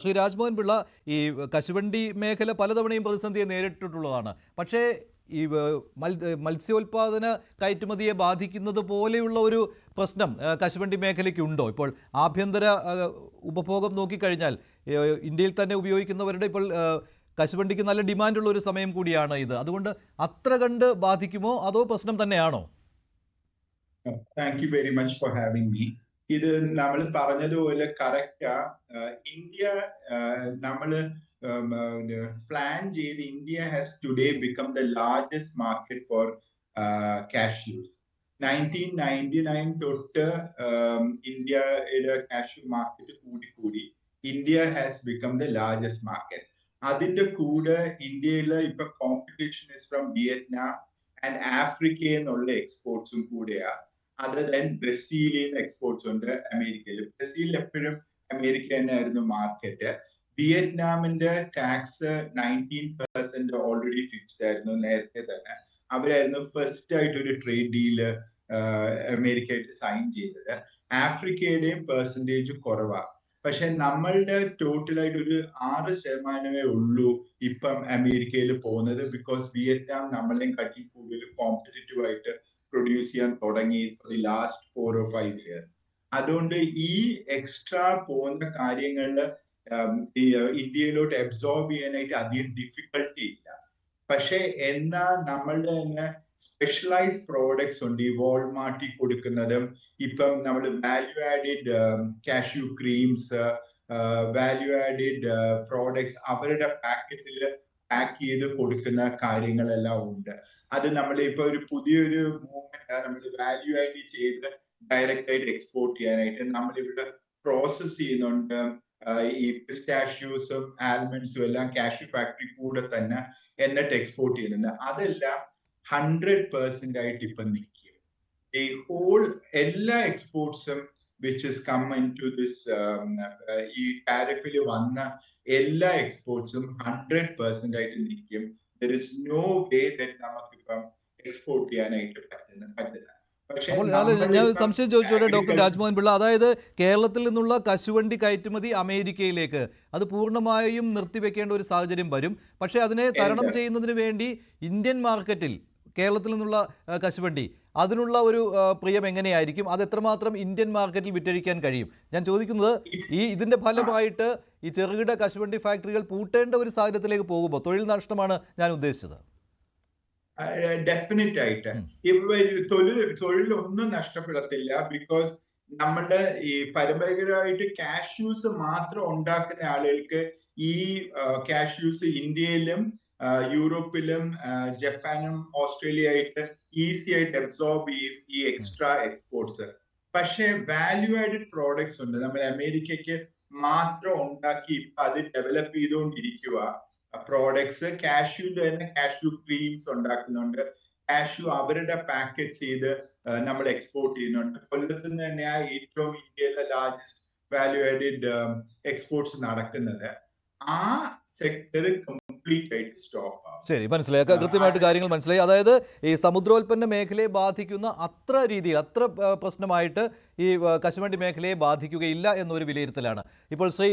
ശ്രീ രാജ്മോഹൻ പിള്ള, ഈ കശുവണ്ടി മേഖല പലതവണയും പ്രതിസന്ധിയെ നേരിട്ടിട്ടുള്ളതാണ്. പക്ഷേ ഈ മത്സ്യോൽപാദന കയറ്റുമതിയെ ബാധിക്കുന്നത് പോലെയുള്ള ഒരു പ്രശ്നം കശുവണ്ടി മേഖലയ്ക്കുണ്ടോ? ഇപ്പോൾ ആഭ്യന്തര ഉപഭോഗം നോക്കിക്കഴിഞ്ഞാൽ ഇന്ത്യയിൽ തന്നെ ഉപയോഗിക്കുന്നവരുടെ ഇപ്പോൾ കശുവണ്ടിക്ക് നല്ല ഡിമാൻഡുള്ള ഒരു സമയം കൂടിയാണ് ഇത്. അതുകൊണ്ട് അത്ര കണ്ട് ബാധിക്കുമോ അതോ പ്രശ്നം തന്നെയാണോ? Thank you very much for having me. ഇത് നമ്മൾ പറഞ്ഞതുപോലെ കറക്റ്റാ. ഇന്ത്യ നമ്മൾ പ്ലാൻ ചെയ്ത് India has today become the largest market four cashews. 1999 തൊട്ട് ഇന്ത്യയുടെ കാഷ്യൂ മാർക്കറ്റ് കൂടി India has become the largest market. അതിന്റെ കൂടെ ഇന്ത്യയിലെ ഇപ്പൊ competition is from Vietnam and ആഫ്രിക്കയിൽ നിന്നുള്ള എക്സ്പോർട്സും കൂടെയാ. അതർ ദാൻ ബ്രസീലിയൻ എക്സ്പോർട്സ് ഉണ്ട് അമേരിക്കയിൽ. ബ്രസീലിൽ എപ്പോഴും അമേരിക്ക തന്നെയായിരുന്നു മാർക്കറ്റ്. വിയറ്റ്നാമിന്റെ ടാക്സ് 19% ഓൾറെഡി ഫിക്സ്ഡ് ആയിരുന്നു നേരത്തെ തന്നെ. അവരായിരുന്നു ഫസ്റ്റ് ആയിട്ട് ഒരു ട്രേഡ് ഡീല് അമേരിക്കയായിട്ട് സൈൻ ചെയ്തത്. ആഫ്രിക്കയുടെയും പെർസെൻറ്റേജ് കുറവാണ്. പക്ഷെ നമ്മളുടെ ടോട്ടലായിട്ട് ഒരു 6% ഉള്ളൂ ഇപ്പം അമേരിക്കയിൽ പോകുന്നത്. ബിക്കോസ് വിയറ്റ്നാം നമ്മളെയും കാട്ടി കൂടുതൽ കോമ്പറ്റീറ്റീവ് ആയിട്ട് പ്രൊഡ്യൂസ് ചെയ്യാൻ തുടങ്ങി for the last 4 or 5 years. അതുകൊണ്ട് ഈ എക്സ്ട്രാ പോകുന്ന കാര്യങ്ങളിൽ ഇന്ത്യയിലോട്ട് അബ്സോർബ് ചെയ്യാനായിട്ട് അധികം ഡിഫിക്കൽട്ടി ഇല്ല. പക്ഷെ എന്നാ നമ്മളുടെ തന്നെ സ്പെഷ്യലൈസ്ഡ് പ്രോഡക്ട്സ് ഉണ്ട് ഈ വാൾമാർട്ടിൽ കൊടുക്കുന്നതും. ഇപ്പം നമ്മൾ value added cashew creams, value added products അവരുടെ പാക്കറ്റിൽ പാക്ക് ചെയ്ത് കൊടുക്കുന്ന കാര്യങ്ങളെല്ലാം ഉണ്ട്. അത് നമ്മൾ ഇപ്പൊ ഒരു പുതിയൊരു മൂവ്മെന്റ് നമ്മൾ വാല്യൂ ആഡ് ചെയ്ത് ഡയറക്റ്റ് ആയിട്ട് എക്സ്പോർട്ട് ചെയ്യാനായിട്ട് നമ്മളിവിടെ പ്രോസസ് ചെയ്യുന്നുണ്ട്. ഈ പിസ്റ്റാഷ്യൂസും ആൽമണ്ട്സും എല്ലാം കാഷ്യൂ ഫാക്ടറി കൂടെ തന്നെ എന്നിട്ട് എക്സ്പോർട്ട് ചെയ്യുന്നുണ്ട്. അതെല്ലാം 100% ആയിട്ട് ഇപ്പൊ നിൽക്കും. ഈ ഹോൾ എല്ലാ എക്സ്പോർട്സും which has come into this ഈ ടാരിഫിൽ വന്ന എല്ലാ എക്സ്പോർട്സും 100% ആയിട്ട് നിൽക്കും. There is no way that നമുക്കിപ്പം എക്സ്പോർട്ട് ചെയ്യാനായിട്ട് പറ്റില്ല. അപ്പോൾ ഞാൻ സംശയം ചോദിച്ചോട്ടെ ഡോക്ടർ രാജ്മോഹൻ പിള്ള, അതായത് കേരളത്തിൽ നിന്നുള്ള കശുവണ്ടി കയറ്റുമതി അമേരിക്കയിലേക്ക് അത് പൂർണ്ണമായും നിർത്തിവെക്കേണ്ട ഒരു സാഹചര്യം വരും. പക്ഷേ അതിനെ തരണം ചെയ്യുന്നതിന് വേണ്ടി ഇന്ത്യൻ മാർക്കറ്റിൽ കേരളത്തിൽ നിന്നുള്ള കശുവണ്ടി അതിനുള്ള ഒരു പ്രിയം എങ്ങനെയായിരിക്കും? അത് എത്രമാത്രം ഇന്ത്യൻ മാർക്കറ്റിൽ വിറ്റഴിക്കാൻ കഴിയും? ഞാൻ ചോദിക്കുന്നത് ഇതിന്റെ ഫലമായിട്ട് ഈ ചെറുകിട കശുവണ്ടി ഫാക്ടറികൾ പൂട്ടേണ്ട ഒരു സാഹചര്യത്തിലേക്ക് പോകുമ്പോൾ തൊഴിൽ നഷ്ടമാണ് ഞാൻ ഉദ്ദേശിച്ചത്. ഡെഫിനറ്റ് ആയിട്ട് തൊഴിലൊന്നും നഷ്ടപ്പെടത്തില്ല. ബിക്കോസ് നമ്മളുടെ ഈ പരമ്പരാഗതമായിട്ട് കാഷ്യൂസ് മാത്രം ഉണ്ടാക്കുന്ന ആളുകൾക്ക് ഈ കാഷ്യൂസ് ഇന്ത്യയിലും യൂറോപ്പിലും ജപ്പാനും ഓസ്ട്രേലിയ ആയിട്ട് ഈസി ആയിട്ട് അബ്സോർബ് ചെയ്യും ഈ എക്സ്ട്രാ എക്സ്പോർട്സ്. പക്ഷെ വാല്യൂ ആഡഡ് പ്രോഡക്ട്സ് ഉണ്ട് നമ്മൾ അമേരിക്കയ്ക്ക് മാത്രം ഉണ്ടാക്കി ഇപ്പൊ അത് ഡെവലപ്പ് ചെയ്തുകൊണ്ടിരിക്കുക. പ്രോഡക്ട്സ് കാഷ്യൂന്റെ തന്നെ കാഷ്യൂ ക്രീംസ് ഉണ്ടാക്കുന്നുണ്ട്. കാഷ്യൂ അവരുടെ പാക്കറ്റ് ചെയ്ത് നമ്മൾ എക്സ്പോർട്ട് ചെയ്യുന്നുണ്ട്. കൊല്ലത്ത് നിന്ന് തന്നെയാണ് ഏറ്റവും ഇന്ത്യയിലെ ലാർജസ്റ്റ് വാല്യൂ ആഡഡ് എക്സ്പോർട്സ് നടക്കുന്നത്. ആ സെക്ടർ കംപ്ലീറ്റ് ആയിട്ട് സ്റ്റോപ്പ് ആവും. ശരി, മനസ്സിലായി, കൃത്യമായിട്ട് കാര്യങ്ങൾ മനസ്സിലായി. അതായത് ഈ സമുദ്രോൽപ്പന്ന മേഖലയെ ബാധിക്കുന്ന അത്ര രീതിയിൽ അത്ര പ്രശ്നമായിട്ട് ഈ കശുവണ്ടി മേഖലയെ ബാധിക്കുകയില്ല എന്നൊരു വിലയിരുത്തലാണ് ഇപ്പോൾ ശ്രീ